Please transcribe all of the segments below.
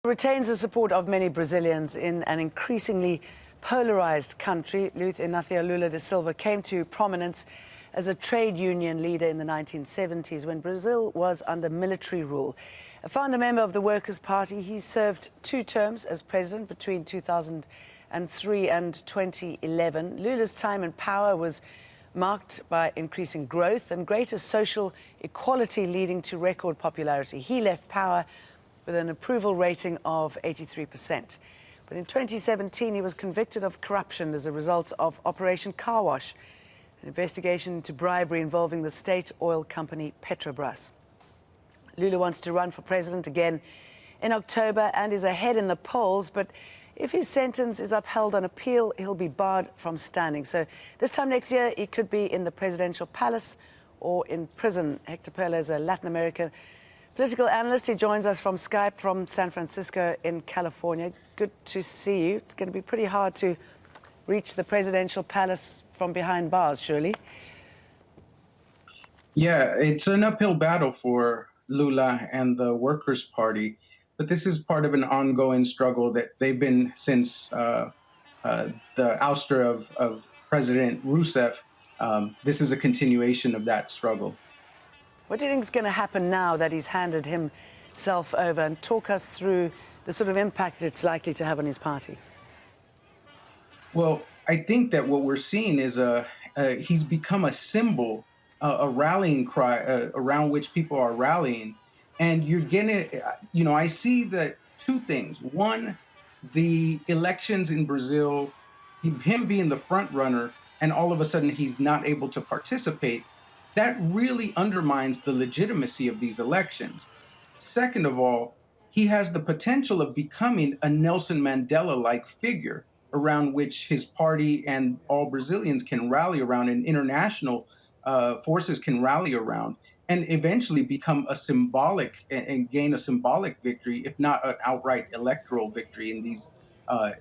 Retains the support of many Brazilians in an increasingly polarized country. Luiz Inácio Lula da Silva came to prominence as a trade union leader in the 1970s when Brazil was under military rule. A founder member of the Workers' Party, he served 2 terms as president between 2003 and 2011. Lula's time in power was marked by increasing growth and greater social equality, leading to record popularity. He left power with an approval rating of 83%. But in 2017, he was convicted of corruption as a result of Operation Car Wash, an investigation into bribery involving the state oil company Petrobras. Lula wants to run for president again in October and is ahead in the polls, but if his sentence is upheld on appeal, he'll be barred from standing. So this time next year, he could be in the presidential palace or in prison. Hector Perla is a Latin American political analyst. He joins us from Skype from San Francisco in California. Good to see you. It's going to be pretty hard to reach the presidential palace from behind bars, surely. Yeah, it's an uphill battle for Lula and the Workers' Party, but this is part of an ongoing struggle that they've been since the ouster of President Rousseff. This is a continuation of that struggle. What do you think is going to happen now that he's handed himself over? And talk us through the sort of impact it's likely to have on his party. Well, I think that what we're seeing is he's become a symbol, a rallying cry around which people are rallying. And you're getting, I see that 2 things. One, the elections in Brazil, him being the front runner, and all of a sudden he's not able to participate. That really undermines the legitimacy of these elections. Second of all, he has the potential of becoming a Nelson Mandela-like figure around which his party and all Brazilians can rally around, and international forces can rally around, and eventually become a symbolic and gain a symbolic victory, if not an outright electoral victory in these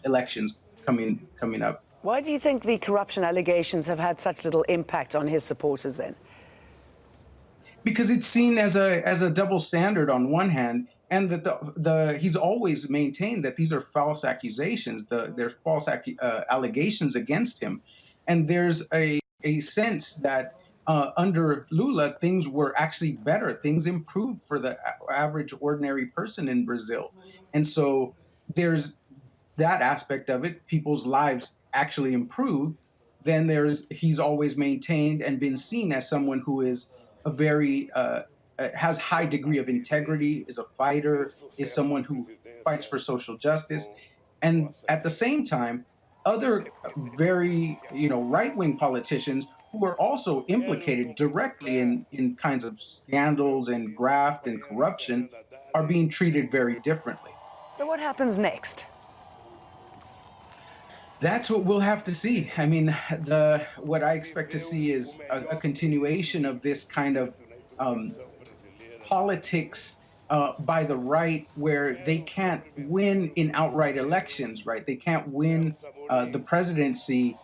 elections coming up. Why do you think the corruption allegations have had such little impact on his supporters then? Because it's seen as a double standard on one hand, and that he's always maintained that these are false accusations, they're false allegations against him, and there's a sense that under Lula things were actually better, things improved for the average ordinary person in Brazil, and so there's that aspect of it. People's lives actually improved. Then he's always maintained and been seen as someone who is a very has high degree of integrity, is a fighter, is someone who fights for social justice. And at the same time, other very right-wing politicians who are also implicated directly in kinds of scandals and graft and corruption are being treated very differently. So what happens next? That's what we'll have to see. I mean, what I expect to see is a continuation of this kind of politics by the right, where they can't win in outright elections, right? They can't win the presidency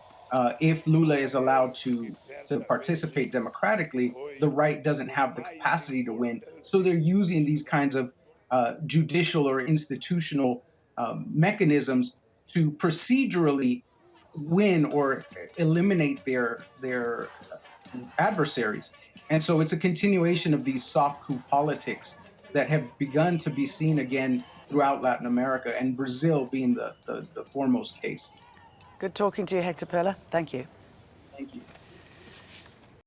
if Lula is allowed to participate democratically. The right doesn't have the capacity to win. So they're using these kinds of judicial or institutional mechanisms to procedurally win or eliminate their adversaries. And so it's a continuation of these soft coup politics that have begun to be seen again throughout Latin America, and Brazil being the foremost case. Good talking to you, Hector Perla. Thank you. Thank you.